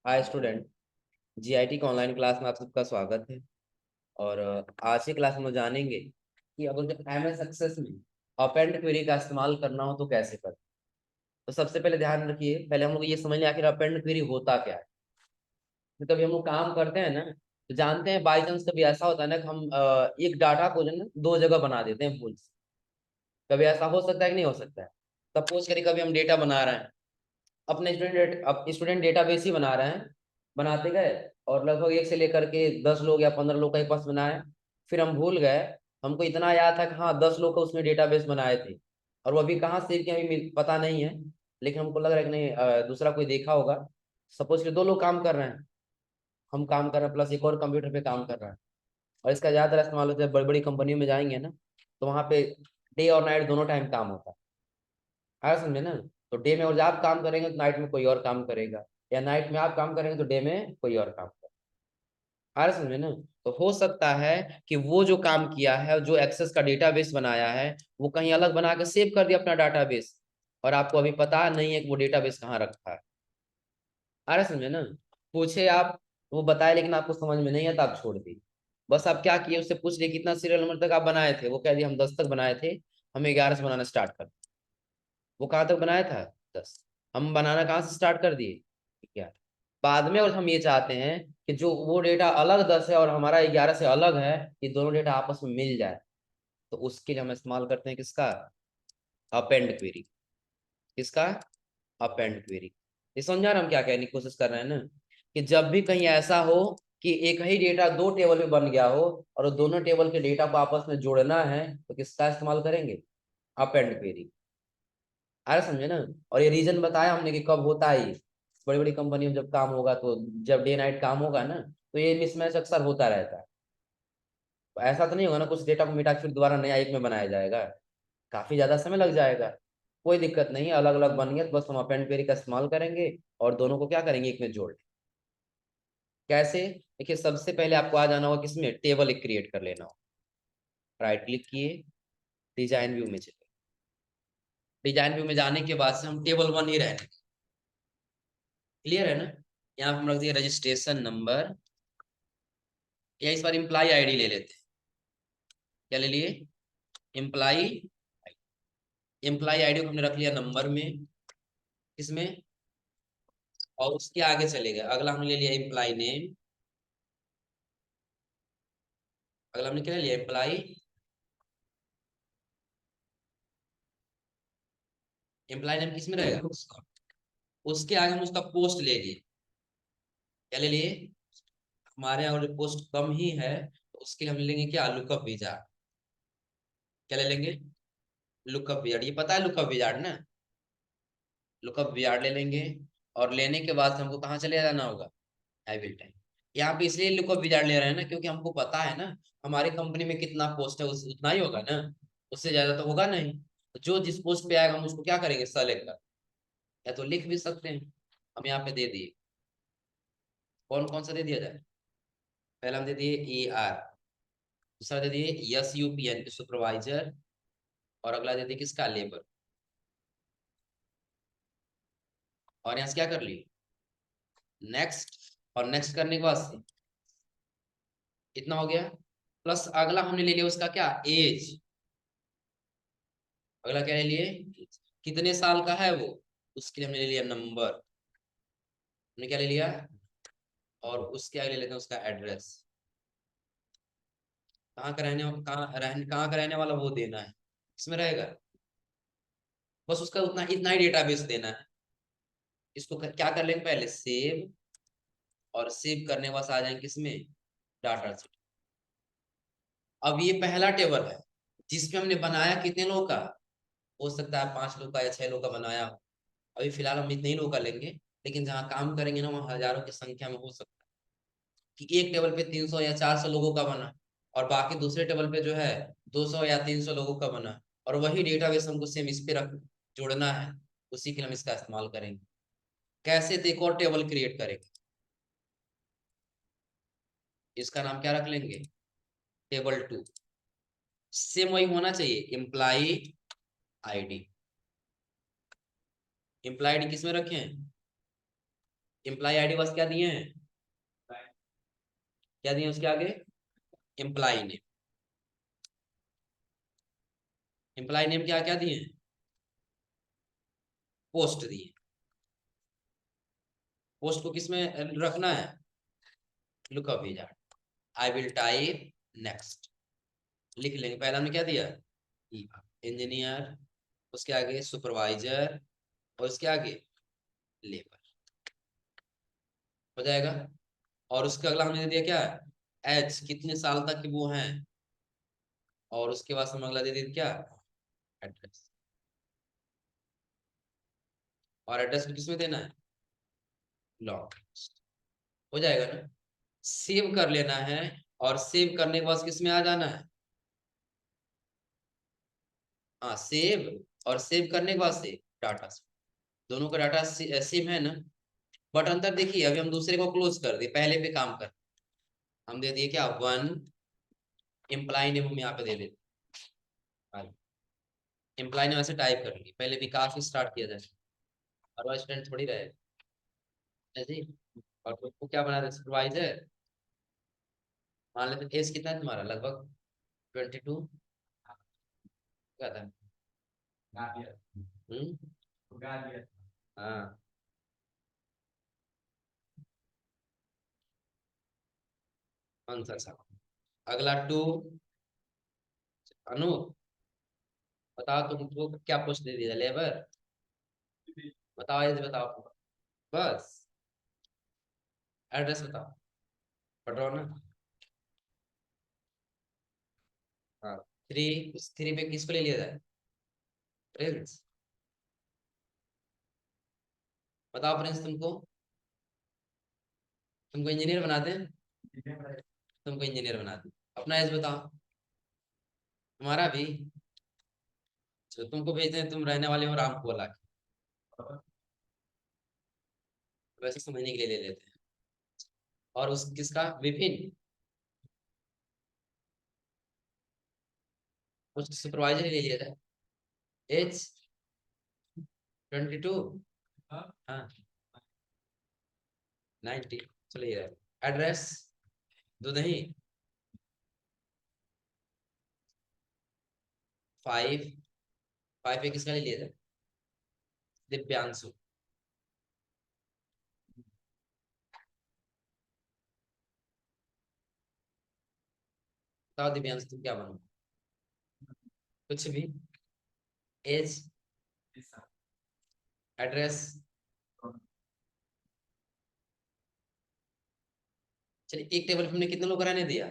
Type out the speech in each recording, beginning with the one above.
Hi student. GIT का online class में आप सबका स्वागत है। और आज की क्लास में जानेंगे कि अगर जो एमएस एक्सेस में अपेंड क्वेरी का इस्तेमाल करना हो तो कैसे करें। तो सबसे पहले ध्यान रखिए, पहले हम लोग ये समझ लें आखिर अपेंड क्वेरी होता क्या है। तो कभी हम लोग काम करते हैं ना, तो जानते हैं बाई चांस कभी ऐसा होता है ना कि हम एक डाटा को जो है ना दो जगह बना देते हैं भूल से। कभी ऐसा हो सकता है कि नहीं हो सकता है। सपोज करिए कभी हम डेटा बना रहे हैं, अपने स्टूडेंट डेटाबेस ही बना रहे हैं, बनाते गए और लगभग एक से लेकर के 10 लोग या 15 लोग का एक पास बनाए। फिर हम भूल गए, हमको इतना याद था कि हाँ 10 लोग का उसमें डेटाबेस बनाए थे, और वो अभी कहाँ सेव किया अभी पता नहीं है। लेकिन हमको लग रहा है कि नहीं दूसरा कोई देखा होगा। सपोज कि 2 लोग काम कर रहे हैं, हम काम कर रहे हैं प्लस एक और कंप्यूटर पे काम कर रहा है। और इसका ज़्यादातर इस्तेमाल होता है बड़ी बड़ी कंपनियों में जाएंगे ना, तो वहाँ पे डे और नाइट दोनों टाइम काम होता है। आया समझे ना। तो डे में और आप काम करेंगे तो नाइट में कोई और काम करेगा, या नाइट में आप काम करेंगे तो डे में कोई और काम करेगा। आ रहा समझे ना। तो हो सकता है कि वो जो काम किया है, जो एक्सेस का डेटाबेस बनाया है, वो कहीं अलग बना के सेव कर दिया अपना डाटाबेस, और आपको अभी पता नहीं है कि वो डेटाबेस कहाँ रखा है। आ रहा समझे ना। पूछे आप, वो बताए लेकिन आपको समझ में नहीं आता, आप छोड़ दी। बस आप क्या किए, उससे पूछ लिए कितना सीरियल नंबर तक आप बनाए थे, वो कह दिया हम 10 तक बनाए थे, हमें 11 से बनाना स्टार्ट कर। वो कहाँ तक बनाया था? 10। हम बनाना कहाँ से स्टार्ट कर दिए? 11। बाद में और हम ये चाहते हैं कि जो वो डेटा अलग 10 है और हमारा 11 से अलग है, ये दोनों डेटा आपस में मिल जाए। तो उसके लिए हम इस्तेमाल करते हैं किसका? Append query. किसका? Append query. ये समझा रहे हम क्या कहने की कोशिश कर रहे हैं ना, कि जब भी कहीं ऐसा हो कि एक ही डेटा दो टेबल में बन गया हो और दोनों टेबल के डेटा को आपस में जोड़ना है, तो किसका इस्तेमाल करेंगे? Append query. आ रहा समझे ना। और ये रीजन बताया हमने कि कब होता है ये। बड़ी बड़ी कंपनी में जब काम होगा, तो जब डे नाइट काम होगा ना, तो ये मिसमैच अक्सर होता रहता है। तो ऐसा तो नहीं होगा ना कुछ डेटा को मिटा के फिर दोबारा नया एक में बनाया जाएगा, काफी ज्यादा समय लग जाएगा। कोई दिक्कत नहीं है, अलग अलग बन गया तो बस हम अपेंड क्वेरी का इस्तेमाल करेंगे और दोनों को क्या करेंगे, एक में जोड़ देंगे। कैसे? देखिए, सबसे पहले आपको आ जाना होगा किसमें, टेबल एक क्रिएट कर लेना होगा। राइट क्लिक किए, डिजाइन व्यू में चले। डिजाइन व्यू में जाने के बाद से हम टेबल 1 ही रहने। क्लियर है ना। यहाँ पे हम रख दिए रजिस्ट्रेशन नंबर, या इस बार इम्प्लाई आईडी ले लेते हैं। क्या ले लिए? इम्प्लाई। इम्प्लाई आईडी को हमने रख लिया नंबर में, किसमें, और उसके आगे चले गए। अगला हमने ले लिया इम्प्लाई नेम। अगला हमने क्या ले लिया? इम्प्लाई। इम्प्लाई नेम किसमें रहेगा? उसके आगे हम उसका पोस्ट ले लिए। क्या ले लिए? हमारे यहाँ अगर पोस्ट कम ही है तो उसके लिए हम ले लेंगे क्या? Lookup wizard. क्या ले लेंगे? Lookup wizard. ये पता है लुकअप विजार्ड ना। लुकअप विजार्ड ले लेंगे। और लेने के बाद हमको कहाँ चले जाना होगा? I will time. यहाँ पे इसलिए लुकअप विजार्ड ले रहे हैं ना, क्योंकि हमको पता है ना हमारी कंपनी में कितना पोस्ट है, उतना ही होगा ना, उससे ज्यादा तो होगा नहीं। तो जो जिस पोस्ट पे आएगा हम उसको क्या करेंगे? सेलेक्ट कर, या तो लिख भी सकते हैं। हम यहाँ पे दे दिए। कौन कौन सा दे दिया जाए? पहला हम दे दिए AR, दूसरा दे दिए SUPN सुपरवाइजर, और अगला दे दिए किसका? लेबर। और यहाँ से क्या कर लिए? नेक्स्ट। और नेक्स्ट करने के बाद से इतना हो गया। प्लस अगला हमने ले लिया उसका क्या? एज। अगला क्या ले लिए? कितने साल का है वो, उसके लिए हमने ले लिया नंबर। हमने क्या ले लिया? और उसके आगे ले लेते हैं उसका एड्रेस। कहाँ का रहने वाला वो देना है, इसमें रहेगा। बस उसका उतना इतना ही डेटाबेस देना है। इसको क्या कर लेंगे? पहले सेव, और सेव करने के बाद आ जाएंगे किसमें? Data set. अब ये पहला टेबल है जिसमें हमने बनाया कितने लोगों का? हो सकता है 5 लोग का या 6 लोग का बनाया हो। अभी फिलहाल हम इतने ही लोग का लेंगे, लेकिन जहाँ काम करेंगे ना वहाँ हजारों की संख्या में हो सकता है कि एक टेबल पे 300 या 400 लोगों का बना, और बाकी दूसरे टेबल पे जो है 200 या 300 लोगों का बना, और वही डेटाबेस हमको सेम इस पे रख जोड़ना है। उसी के लिए हम इसका इस्तेमाल करेंगे। कैसे? तो एक और टेबल क्रिएट करेंगे, इसका नाम क्या रख लेंगे? टेबल 2। सेम वही होना चाहिए, एम्प्लाई आईडी। एम्प्लाई आईडी किस में रखें? एम्प्लॉय आईडी बस क्या दिए हैं, क्या दिए उसके आगे, एम्प्लॉय नेम। एम्प्लॉय नेम क्या क्या दिए हैं, पोस्ट दिए। पोस्ट को किस में रखना है, lookup wizard. I will type next, लिख लेंगे। पहला हमने क्या दिया, इंजीनियर, उसके आगे सुपरवाइजर, और उसके आगे लेबर, हो जाएगा। और उसके अगला हमने दे दिया क्या, एज, कितने साल तक की वो हैं, और उसके बाद हम अगला दे दिया क्या, एड्रेस। और एड्रेस को किसमें देना है, लॉन्ग टेक्स्ट, हो जाएगा ना। सेव कर लेना है, और सेव करने के बाद किसमें आ जाना है, हाँ सेव, और सेव करने के बाद से डाटा, दोनों का डाटा सेम है ना। बट अंतर देखिए, अभी हम दूसरे को क्लोज कर दिए, पहले पे काम कर, हम दे दिए क्या, वन एम्प्लॉय नेम हम यहाँ पे दे देते, एम्प्लॉय नेम ऐसे टाइप कर लिए, पहले विकास से स्टार्ट किया जाए, और वो स्टूडेंट थोड़ी रहे ऐसे ही। और उसको क्या बना रहे, सुपरवाइजर, मान लेते एज कितना है तुम्हारा, लगभग 22, क्या था, हम्म, हाँ, कौन सा सा, अगला टू, अनु, बताओ तुमको क्या पोस्ट दे दिया, लेबर, बताओ एज बताओ, बस एड्रेस बताओ, पढ़ रहा हो ना, हाँ। थ्री, उस थ्री पे किसको ले लिया जाए, प्रिंस, बताओ प्रिंस, तुमको इंजीनियर बनाते हैं, तुमको इंजीनियर बनाते हैं, अपना एज बताओ, तुम्हारा भी, जो तुमको भेजते हैं, तुम रहने वाले हो रामकोला के, वैसे समझने के लिए ले लेते हैं। और उस किसका, विपिन, कुछ सुपरवाइजर ले लिया जाए, एज 22, हाँ 90, चलिए, एड्रेस दुदही 5, 5 पे किसका ले लिया जाए, दिव्यांशु, बताओ दिव्यांशु तुम क्या बनो, कुछ भी, एज, एड्रेस, चलिए एक टेबल पे हमने कितने लोग का रहने दिया,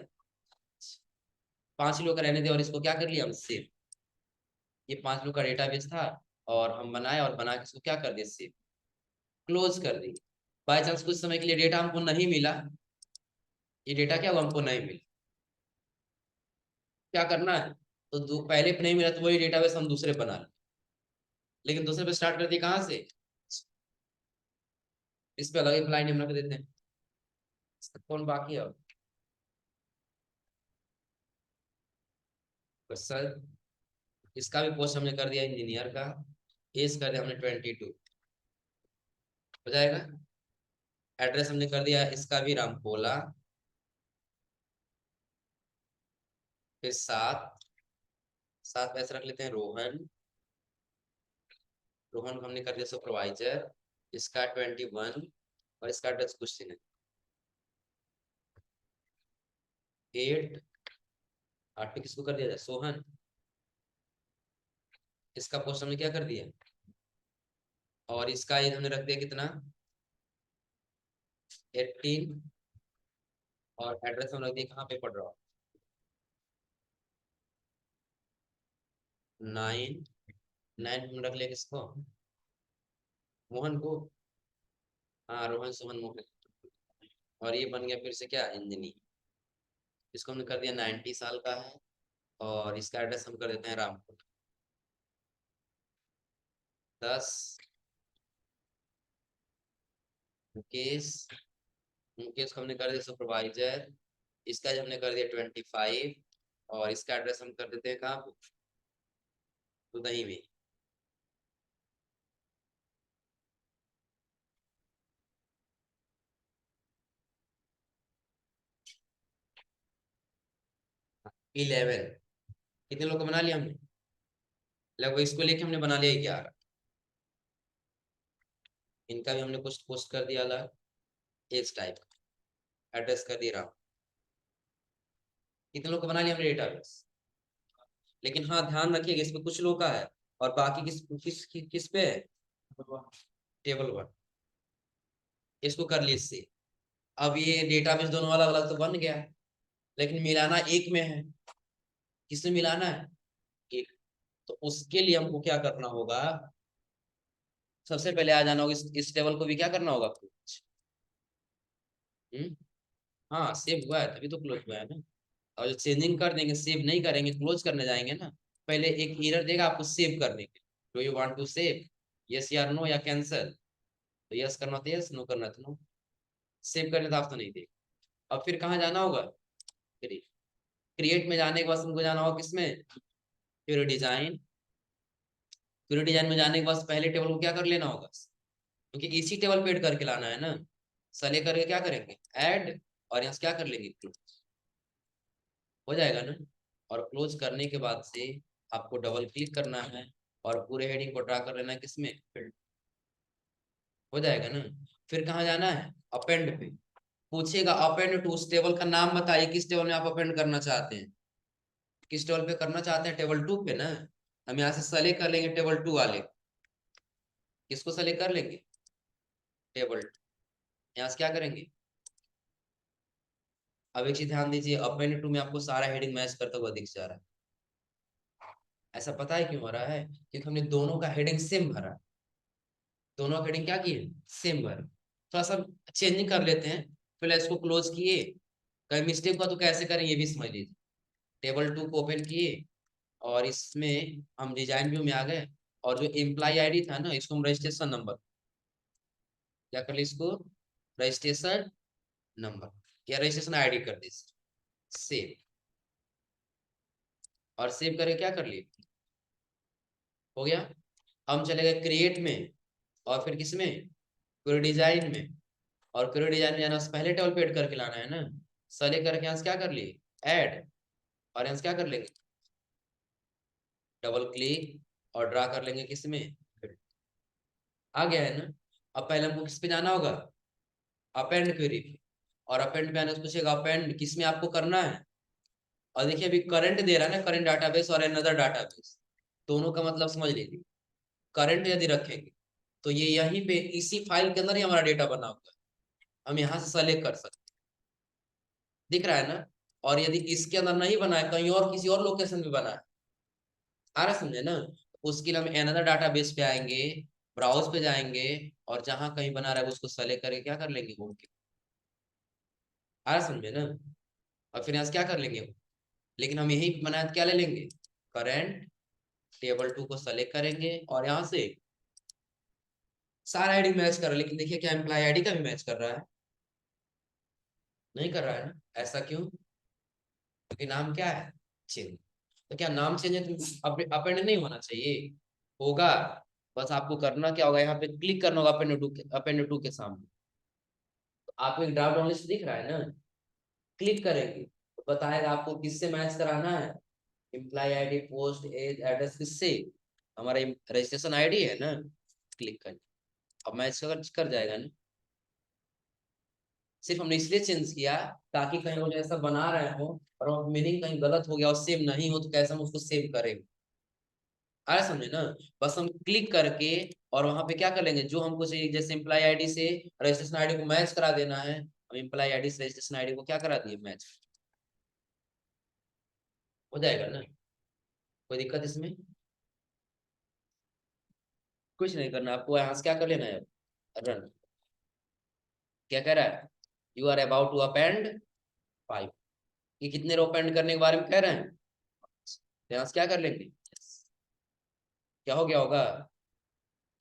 5 लोग का रहने दिया, और इसको क्या कर लिया हम, सेव। ये 5 लोग का डेटाबेस था, और हम बनाए, और बना के इसको क्या कर दिया, सेव, क्लोज कर दी। बाय चांस कुछ समय के लिए डेटा हमको नहीं मिला, ये डेटा क्या हुआ, हमको नहीं मिला, क्या करना है, तो पहले पे नहीं मिला तो वही डेटाबेस हम दूसरे बना लें, लेकिन दूसरे पे स्टार्ट कर दिए कहाँ से, इस पे अलग अप्लाई नेम रख देते हैं। इसका कौन बाकी है अब, तो सर इसका भी पोस्ट हमने कर दिया इंजीनियर का, एज कर दिया हमने 22, हो जाएगा। एड्रेस हमने कर दिया इसका भी रामकोला, फिर 7, 7 पे ऐसे रख लेते हैं रोहन, रोहन को हमने कर दिया सुपरवाइजर, इसका 21, और इसका एड्रेस कुछ नहीं, 8, 8 पे किसको कर दिया जाए, सोहन, इसका पोस्ट हमने क्या कर दिया, और इसका एज हमने रख दिया कितना, 18, और एड्रेस हम रख दिया कहाँ पे पढ़ रहा हूँ, 9, 9 हम रख लिया किसको, मोहन को, हाँ रोहन सुमन मोहन, और ये बन गया फिर से क्या, इंजीनियर, इसको हमने कर दिया 90 साल का है, और इसका एड्रेस हम कर देते हैं रामपुर, 10, मुकेश, मुकेश को हमने कर दिया सुपरवाइजर, इसका जो हमने कर दिया 25, और इसका एड्रेस हम कर देते हैं कहाँ पे, उदही में, 11। कितने लोग को बना लिया हमने? लगभग इसको लेके हमने बना लिया 11। इनका भी हमने कुछ पोस्ट कर दिया अलग इस टाइप का एड्रेस कर दिया। कितने लोग को बना लिया हमने डेटाबेस। लेकिन हाँ ध्यान रखिएगा इसमें कुछ लोग का है और बाकी किस पे है? टेबल 1। इसको कर ली इससे। अब ये डेटाबेस दोनों अलग अलग तो बन गया, लेकिन मिलाना एक में है। किसमें मिलाना है? एक। तो उसके लिए हमको क्या करना होगा? सबसे पहले आ जाना होगा इस टेबल को भी क्या करना होगा कुछ। हम्म। हाँ सेव हुआ है तभी तो क्लोज हुआ है ना। और जो चेंजिंग कर देंगे सेव नहीं करेंगे क्लोज करने जाएंगे ना, पहले एक एरर देगा आपको सेव करने के। Do you want to save? Yes या नो या कैंसिल। तो यस करना तो यस, नो करना तो नो। सेव करने तो आप तो नहीं देगा। अब फिर कहाँ जाना होगा? क्रिएट में जाने के बाद तुमको जाना होगा किसमें? फिर डिजाइन। फिर डिजाइन में जाने के बाद पहले टेबल को क्या कर लेना होगा? क्योंकि इसी टेबल पे ऐड करके लाना है ना। सले करके क्या करेंगे? ऐड। और यहाँ से क्या कर लेंगे? क्लोज। हो जाएगा ना। और क्लोज करने के बाद से आपको डबल क्लिक करना है और पूरे हेडिंग को ड्रा कर लेना है किसमें? फील्ड। हो जाएगा ना। फिर कहाँ जाना है? अपेंड पे। पूछेगा अपेंड टू उस टेबल का नाम बताइए किस टेबल में आप अपेंड करना चाहते हैं। किस टेबल पे करना चाहते हैं? टेबल 2 पे ना। हम यहाँ से सेलेक्ट कर लेंगे टेबल 2 वाले। किसको सेलेक्ट कर लेंगे? टेबल 2। यहाँ से क्या करेंगे? अब एक चीज ध्यान दीजिए अपेंड टू में आपको सारा हेडिंग मैच करता हुआ दिख जा रहा है। ऐसा पता है क्यों हो रहा है? क्योंकि हमने दोनों का हेडिंग सेम भरा। दोनों का हेडिंग क्या किए? सेम भरा। थोड़ा सा चेंजिंग कर लेते हैं। पहले इसको क्लोज किए। कहीं मिस्टेक हुआ तो कैसे करें ये भी समझ लीजिए। टेबल 2 को ओपन किए और इसमें हम डिजाइन व्यू में आ गए। और जो एम्प्लॉय आईडी था ना इसको हम रजिस्ट्रेशन नंबर क्या कर लिए? इसको रजिस्ट्रेशन नंबर या रजिस्ट्रेशन आईडी कर दी। सेव। और सेव करके क्या कर लिए? हो गया। हम चले गए क्रिएट में और फिर किसमें? क्वेरी डिजाइन में। और क्वेरी डिजाइन में जाना पहले टेबल पे ऐड करके लाना है ना। सेलेक्ट करके यहाँ से क्या कर लिए? ऐड। और यहाँ से क्या कर लेंगे? डबल क्लिक और ड्रा कर लेंगे किसमें? आ गया है ना। अब पहले हमको किस पे जाना होगा? अपेंड क्वेरी पे। और अपेंड पे आने से पूछेगा अपेंड किस में आपको करना है। और देखिए अभी करंट दे रहा है ना, करंट डाटाबेस और अनदर डाटाबेस। दोनों का मतलब समझ लीजिए। करंट यदि रखेंगे तो ये यहीं पे इसी फाइल के अंदर ही हमारा डेटा बना हुआ है। हम यहाँ से सेलेक्ट कर सकते हैं। दिख रहा है ना। और यदि इसके अंदर नहीं बना है कहीं और किसी और लोकेशन पे बना है, आ रहा समझे ना। उसके लिए हम अनदर डाटाबेस पे आएंगे, ब्राउज पे जाएंगे और जहां कहीं बना रहा है उसको सेलेक्ट करके क्या कर लेंगे? होम के। आ रहा समझे ना। और फिर यहाँ से क्या कर लेंगे? लेकिन हम यही बनाया तो क्या ले लेंगे? करेंट टेबल 2 को सेलेक्ट करेंगे और यहाँ से सारा आईडी मैच कर रहा है। लेकिन देखिए क्या एम्प्लॉय आईडी का भी मैच कर रहा है? नहीं कर रहा है ना। ऐसा क्यों? क्योंकि नाम क्या है? चेंज। तो क्या नाम चेंज है तो अपेंड नहीं होना चाहिए? होगा। बस आपको करना क्या होगा? यहाँ पे क्लिक करना होगा अपेंड टू के सामने। तो आपको एक ड्रॉप डाउन लिस्ट दिख रहा है ना। क्लिक करेंगे तो बताएगा आपको किससे मैच कराना है। Employ ID post as address किससे? हमारा रजिस्ट्रेशन आईडी है ना। क्लिक कर। अब मैच कर जाएगा ना। सिर्फ हमने इसलिए चेंज किया ताकि कहीं वो ऐसा बना रहे हो और मीनिंग कहीं गलत हो गया और सेव नहीं हो तो कैसे हम उसको सेव करेंगे। आ रहा समझे ना। बस हम क्लिक करके और वहां पे क्या कर लेंगे जो हमको चाहिए, जैसे एम्प्लॉय आईडी से रजिस्ट्रेशन आईडी को मैच करा देना है। हम एम्प्लॉय आईडी से रजिस्ट्रेशन आईडी को क्या करा दिए? मैच। हो जाएगा ना। कोई दिक्कत इसमें? कुछ नहीं करना आपको, यहाँ से क्या कर लेना है? रन। क्या कह रहा है? You are about to append 5। ये कितने रो अपेंड करने के बारे में कह रहे हैं? तो यहाँ से क्या कर लेंगे? क्या हो गया होगा?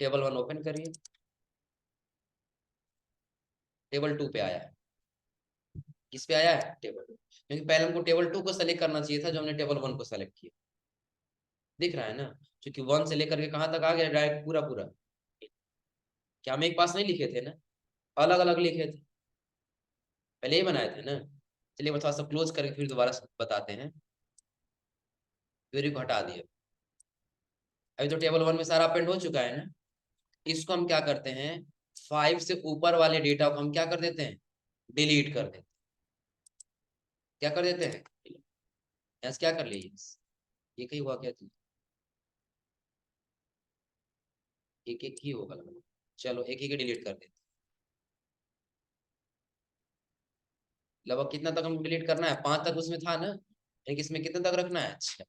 टेबल 1 ओपन करिए। टेबल 2 पे आया है। किस पे आया है? टेबल 2। क्योंकि पहले हमको टेबल 2 को सेलेक्ट करना चाहिए था जो हमने टेबल 1 को सेलेक्ट किया। दिख रहा है ना। क्योंकि 1 से लेकर के कहाँ तक आ गया डायरेक्ट पूरा पूरा। क्या हम एक पास नहीं लिखे थे ना? अलग अलग लिखे थे। पहले ही बनाए थे ना। चलिए मैं थोड़ा सा क्लोज करके फिर दोबारा बताते हैं। क्वेरी को हटा दिया। अभी तो टेबल 1 में सारा अपेंड हो चुका है ना। इसको हम क्या करते हैं, 5 से ऊपर वाले डेटा को हम क्या कर देते हैं, डिलीट कर देते हैं। क्या कर देते हैं, ऐसे क्या कर लीजिए, ये कहीं हुआ क्या चीज, एक एक ही होगा लगभग। चलो एक एक डिलीट कर देते हैं। लगभग कितना तक हमको डिलीट करना है, 5 तक उसमें था ना, एक इसमें कितने तक रखना है, अच्छा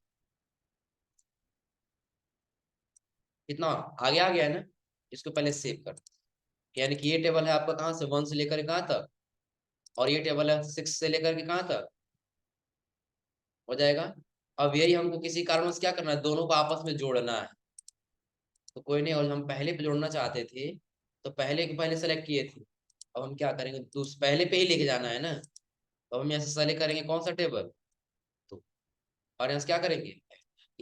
कितना आगे आ गया है ना। इसको पहले सेव कर, यानी कि ये टेबल है आपका कहाँ से 1 से लेकर कहाँ तक, और ये टेबल है 6 से लेकर के कहाँ तक, हो जाएगा। अब यही हमको किसी कारण से क्या करना है, दोनों को आपस में जोड़ना है। तो कोई नहीं, और हम पहले पे जोड़ना चाहते थे, तो पहले के पहले सेलेक्ट किए थे। अब हम क्या करेंगे, तो पहले पे ही लेके जाना है ना। तो हम यहाँ से सेलेक्ट करेंगे कौन सा टेबल, तो और यहाँ से क्या करेंगे,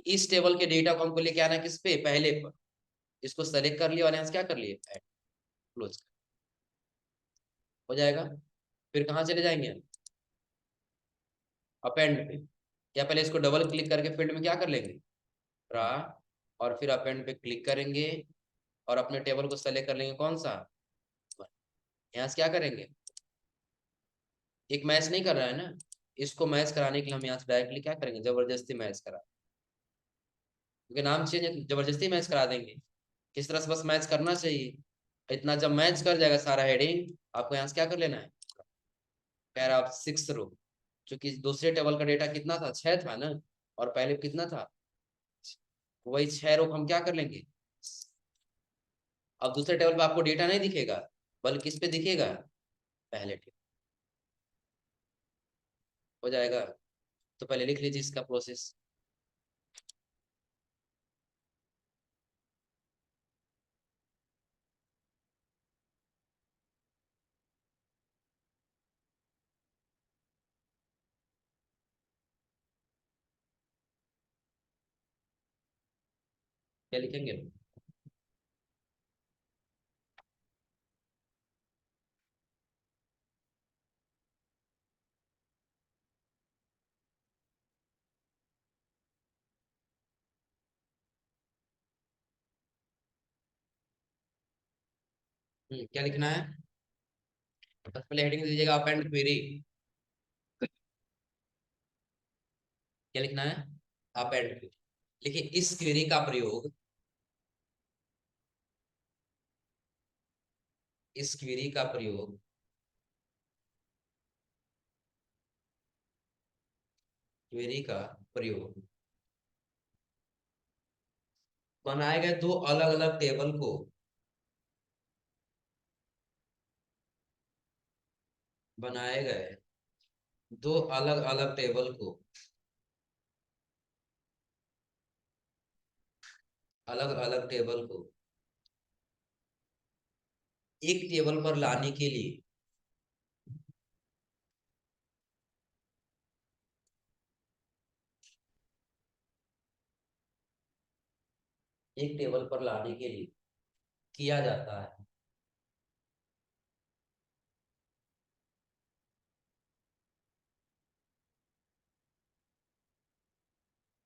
इस टेबल के डेटा को हमको लेके आना है किस पे, पहले पर। इसको सेलेक्ट कर लिया और यहाँ से क्या कर लिए, क्लोज, हो जाएगा। फिर कहाँ चले जाएंगे, अपेंड पे। या पहले इसको डबल क्लिक करके फील्ड में क्या कर लेंगे, रा, और फिर अपेंड पे क्लिक करेंगे और अपने टेबल को सेलेक्ट कर लेंगे कौन सा, यहाँ से क्या करेंगे, एक मैच नहीं कर रहा है ना, इसको मैच कराने के लिए हम यहाँ से डायरेक्टली क्या करेंगे, जबरदस्ती मैच करा, क्योंकि नाम चेंज है तो जबरदस्ती मैच करा देंगे। किस तरह से बस मैच करना चाहिए, इतना जब मैच कर जाएगा सारा हेडिंग, आपको यहाँ से क्या कर लेना है, पैरा 6 रो, क्योंकि दूसरे टेबल का डेटा कितना था, 6 था ना, और पहले कितना था, वही 6 रो हम क्या कर लेंगे। अब दूसरे टेबल पे आपको डेटा नहीं दिखेगा, बल्कि किस पे दिखेगा, पहले टेबल, हो जाएगा। तो पहले लिख लीजिए इसका प्रोसेस। क्या लिखेंगे, क्या लिखना है, बस पहले हेडिंग दीजिएगा अपेंड क्वेरी। क्या लिखना है, अपेंड क्वेरी। देखिए इस क्वेरी का प्रयोग, इस क्वेरी का प्रयोग क्वेरी का प्रयोग बनाए गए दो अलग अलग टेबल को, बनाए गए दो अलग अलग टेबल को अलग अलग टेबल को एक टेबल पर लाने के लिए, एक टेबल पर लाने के लिए किया जाता है।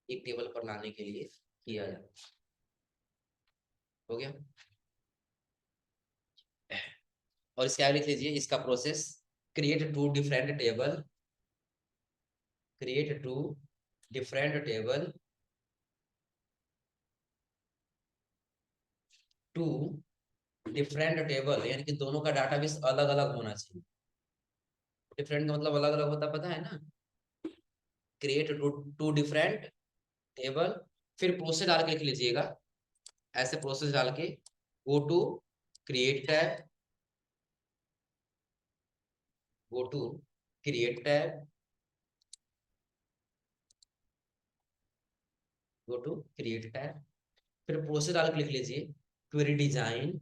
एक टेबल पर लाने के लिए किया जाता है, हो गया। और इसके आगे लिख लीजिए इसका process, create two different table, create two different table two different table, यानी कि दोनों का डाटाबेस अलग अलग होना चाहिए। डिफरेंट का मतलब अलग अलग होता, पता है ना। क्रिएट टू डिफरेंट टेबल, फिर प्रोसेस डाल के लिख लीजिएगा, ऐसे प्रोसेस डाल के, go to create tab, go to create tab, go to create tab, फिर प्रोसेस डाल के लिख लीजिए क्वेरी डिजाइन,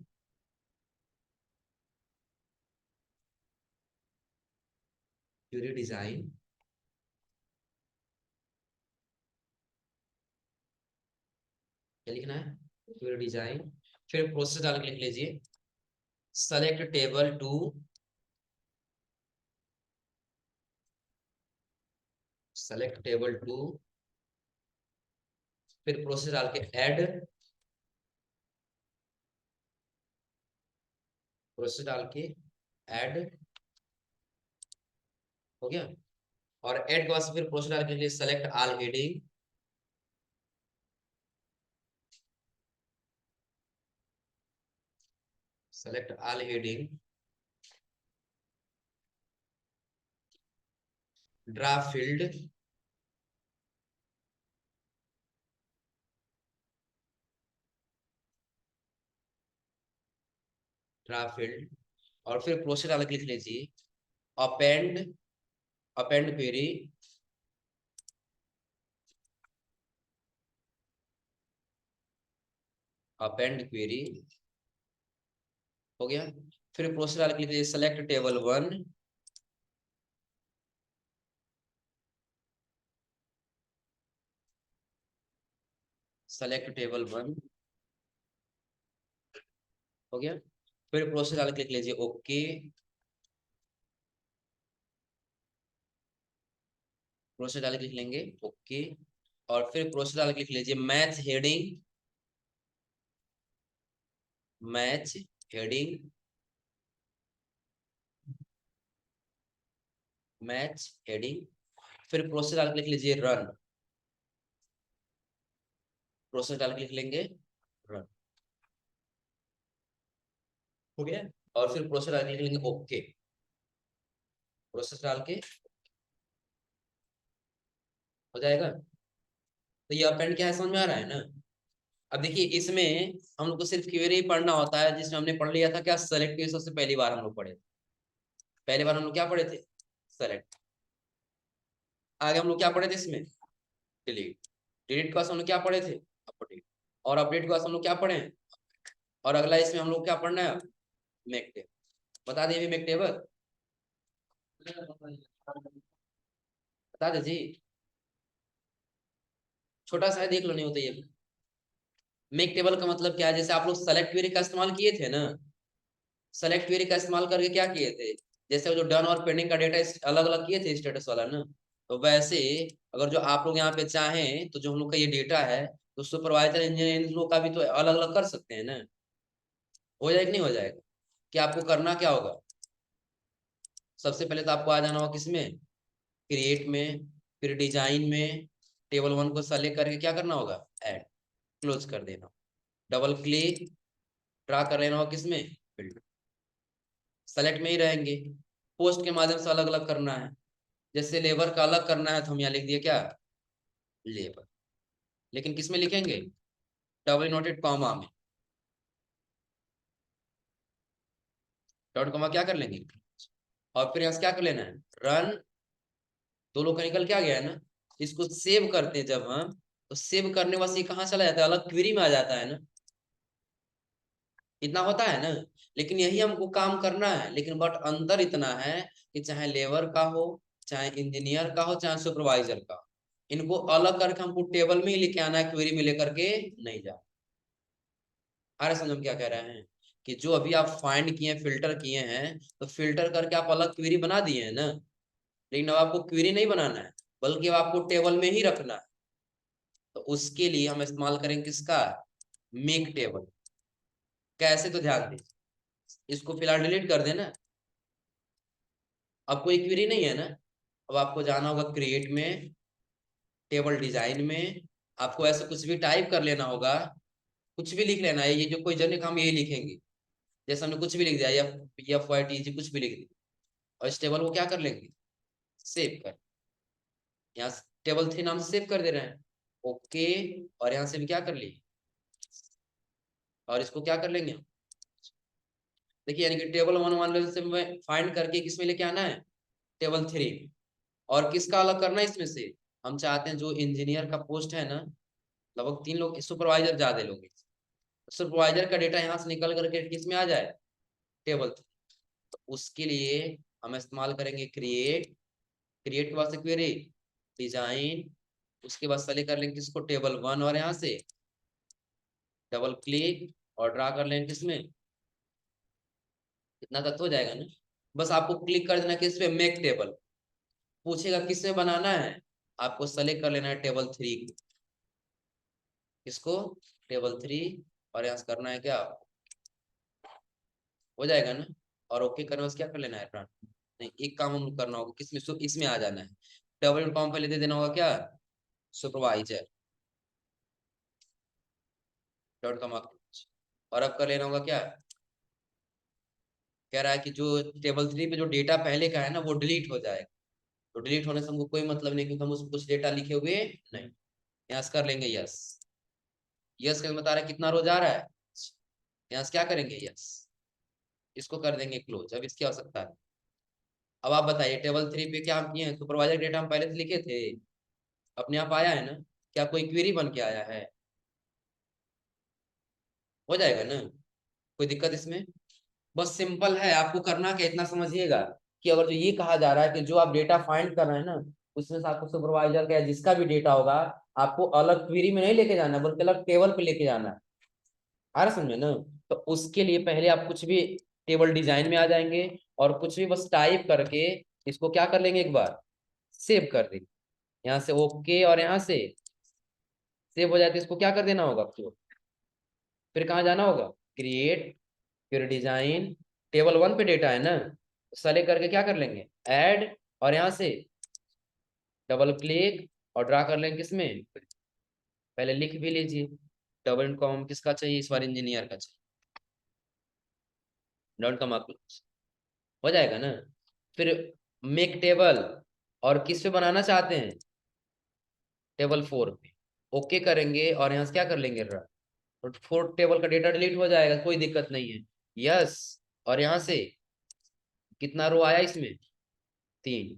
क्वेरी डिजाइन, क्या लिखना है, क्वेरी डिजाइन, फिर प्रोसेस डाल के लिख लीजिए select table two, select table two फिर प्रोसेस डाल के ऐड, प्रोसेस डाल के ऐड हो गया। और ऐड के बाद फिर प्रोसेस डाल के लिए select all heading, select all heading, draw field, draw field, और फिर प्रोसेस डाल के लिख लीजिए append, append query, append query हो गया। फिर प्रोसेस डाल के लिख लीजिए select table one, select table one हो गया। फिर प्रोसेस डाल के लिख लीजिए ओके, प्रोसेस डाल के लिख लेंगे ओके। और फिर प्रोसेस डाल के लिख लीजिए match heading, match heading, match heading. फिर प्रोसेस डाल के लिख लीजिए रन, प्रोसेस डाल के लिख लेंगे रन हो गया। और फिर प्रोसेस डाल के लिख लेंगे ओके, प्रोसेस डाल के हो जाएगा। तो ये अपेंड क्या है समझ में आ रहा है ना। अब देखिए इसमें हम लोग को सिर्फ क्वेरी पढ़ना होता है, जिसमें हमने पढ़ लिया था क्या सेलेक्ट क्वेरी, सबसे पहली बार हम लोग पढ़े थे। पहली बार हम लोग क्या पढ़े थे, सेलेक्ट। आगे हम लोग क्या पढ़े थे इसमें, डिलीट। डिलीट क्लास हम लोग क्या पढ़े थे, अपडेट। और अपडेट क्लास हम लोग क्या पढ़े हैं। और अगला इसमें हम लोग क्या पढ़ना है, मेक टेबल। बता दिए मेक टेबल, बता दीजिए, छोटा सा है देख लो, नहीं होता ये। मेक टेबल का मतलब क्या है, जैसे आप लोग सेलेक्ट क्वेरी का इस्तेमाल किए थे ना, सेलेक्ट क्वेरी का इस्तेमाल करके क्या किए थे, जैसे वो जो डन और पेंडिंग का डेटा अलग अलग किए थे स्टेटस वाला ना, तो वैसे अगर जो आप लोग यहाँ पे चाहें तो जो हम लोग का ये डेटा है, तो सुपरवाइजर इंजीनियर इन लोग का भी तो अलग अलग कर सकते हैं ना। हो जाएगा कि नहीं हो जाएगा। कि आपको करना क्या होगा, सबसे पहले तो आपको आ जाना होगा किसमें, क्रिएट में, फिर डिजाइन में टेबल वन को सेलेक्ट करके क्या करना होगा, ऐड, क्लोज कर देना, डबल क्लिक, ड्रा कर लेना होगा किसमें, फिल्टर। सेलेक्ट में ही रहेंगे, पोस्ट के माध्यम से अलग अलग करना है, जैसे लेबर का अलग करना है तो हम यहाँ लिख दिए क्या, लेबर। लेकिन किस में लिखेंगे, डबल नोटेड कॉमा में, डॉट कॉमा क्या कर लेंगे। और फिर यहाँ से क्या कर लेना है, रन। दो लोग का निकल क्या गया है ना। इसको सेव करते हैं जब हम, तो सेव करने वाले कहाँ चला जाता है, अलग क्वेरी में आ जाता है ना, इतना होता है ना। लेकिन यही हमको काम करना है, लेकिन बट अंतर इतना है कि चाहे लेबर का हो, चाहे इंजीनियर का हो, चाहे सुपरवाइजर का हो, इनको अलग करके हमको टेबल में ही लेके आना है, क्वेरी में लेकर के नहीं जा। अरे समझ हम क्या कह रहे हैं, कि जो अभी आप फाइंड किए फिल्टर किए हैं, तो फिल्टर करके आप अलग क्वेरी बना दिए हैं ना, लेकिन अब आपको क्वेरी नहीं बनाना है, बल्कि अब आपको टेबल में ही रखना है। तो उसके लिए हम इस्तेमाल करेंगे किसका, मेक टेबल। कैसे, तो ध्यान दीजिए, इसको फिलहाल डिलीट कर देना। अब कोई क्वेरी नहीं है ना। अब आपको जाना होगा क्रिएट में, टेबल डिजाइन में, आपको ऐसा कुछ भी टाइप कर लेना होगा, कुछ भी लिख लेना है, ये जो कोई जन हम यही लिखेंगे, जैसे हमने कुछ भी लिख दिया, एफ वाई टी जी कुछ भी लिख दिया, और इस टेबल को क्या कर लेंगे, सेव कर। यहाँ टेबल थ्री नाम से सेव कर दे रहे हैं, ओके। और यहाँ से भी क्या कर लिए, और इसको क्या कर लेंगे, देखिए यानी कि टेबल वन वन से फाइंड करके किसमें लेके आना है, टेबल थ्री। और किसका अलग करना है इसमें से, हम चाहते हैं जो इंजीनियर का पोस्ट है ना, लगभग 3 लोग, सुपरवाइजर ज्यादा लोग हैं, सुपरवाइजर का डेटा यहाँ से निकल करके किस में आ जाए, टेबल। तो उसके लिए हम इस्तेमाल करेंगे क्रिएट, क्रिएट के बाद से क्वेरी, डिजाइन, उसके बाद सेलेक्ट कर लेंगे किसको, टेबल वन, और यहाँ से डबल क्लिक और ड्रा कर लेंगे किसमें, इतना तक तो हो जाएगा ना। बस आपको क्लिक कर देना किस पे, मेक टेबल। पूछेगा किस में बनाना है, आपको सेलेक्ट कर लेना है टेबल थ्री, इसको टेबल 3, और यहाँ से करना है क्या, हो जाएगा ना। और ओके करने में क्या कर लेना है फ्रेंड, नहीं एक काम हम करना होगा किसमें, इसमें आ जाना है। डबल कॉम पहले दे देना होगा क्या, सुपरवाइजर डॉट कॉम, और अब कर लेना होगा क्या, कह रहा है कि जो टेबल 3 पे जो डेटा पहले का है ना वो डिलीट हो जाएगा। तो डिलीट होने से हमको कोई मतलब नहीं, क्योंकि हम उसमें कुछ डेटा लिखे हुए नहीं। यहाँ से कर लेंगे यस। यस का बता रहा है कितना रो जा रहा है, यहाँ से क्या करेंगे यस, इसको कर देंगे क्लोज, अब इसकी आवश्यकता है। अब आप बताइए टेबल 3 पे क्या हम किए हैं, सुपरवाइजर डेटा हम पहले से लिखे थे, अपने आप आया है ना, क्या कोई क्वेरी बन के आया है, हो जाएगा ना, कोई दिक्कत इसमें। बस सिंपल है, आपको करना क्या इतना समझिएगा कि अगर जो ये कहा जा रहा है कि जो आप डेटा फाइंड कर रहे हैं ना, उसमें से आपको सुपरवाइजर का या जिसका भी डेटा होगा, आपको अलग क्वेरी में नहीं लेके जाना है, बल्कि अलग टेबल पे लेके जाना है। आ रहा समझे ना। तो उसके लिए पहले आप कुछ भी टेबल डिजाइन में आ जाएंगे, और कुछ भी बस टाइप करके इसको क्या कर लेंगे, एक बार सेव कर देंगे। यहाँ से ओके, और यहाँ से सेव हो जाए तो इसको क्या कर देना होगा आपको, फिर कहाँ जाना होगा, क्रिएट, फिर डिजाइन, टेबल 1 पे डेटा है ना, सेलेक्ट करके क्या कर लेंगे, ऐड, और यहाँ से डबल क्लिक और ड्रा कर लेंगे किसमें, पहले लिख भी लीजिए। डबल कॉम किसका चाहिए, इस बार इंजीनियर का चाहिए, डबल कॉम हो जाएगा ना। फिर मेक टेबल, और किस पे बनाना चाहते हैं, टेबल 4 पे, ओके करेंगे और यहाँ से क्या कर लेंगे, तो 4 टेबल का डेटा डिलीट हो जाएगा, कोई दिक्कत नहीं है। यस, और यहाँ से कितना रो आया इसमें, 3,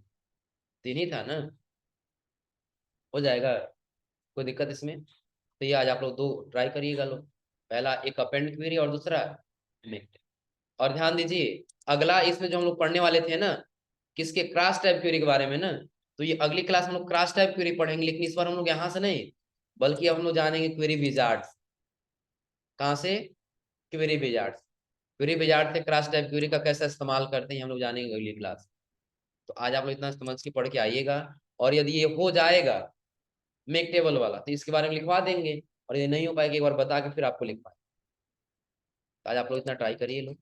3 ही था ना, हो जाएगा, कोई दिक्कत इसमें। तो ये आज आप लोग दो ट्राई करिएगा लोग, पहला एक अपेंड क्वेरी और दूसरा मेक। और ध्यान दीजिए, अगला इसमें जो हम लोग पढ़ने वाले थे ना, किसके, क्रॉस टाइप क्वेरी के बारे में ना, तो ये अगली क्लास में हम लोग क्रॉस टाइप क्वेरी पढ़ेंगे, लेकिन इस बार हम लोग यहाँ से नहीं, बल्कि अब हम लोग जानेंगे क्वेरी विजार्ड। कहाँ से, क्वेरी विजार्ड। क्वेरी विजार्ड से क्रॉस टाइप क्वेरी का कैसे इस्तेमाल करते हैं हम लोग जानेंगे अगली क्लास। तो आज आप लोग इतना समझ के पढ़ के आइएगा, और यदि ये हो जाएगा मेक टेबल वाला तो इसके बारे में लिखवा देंगे, और ये नहीं हो पाएगा एक बार बता के फिर आपको लिखवा। आज आप लोग इतना ट्राई करिए लोग।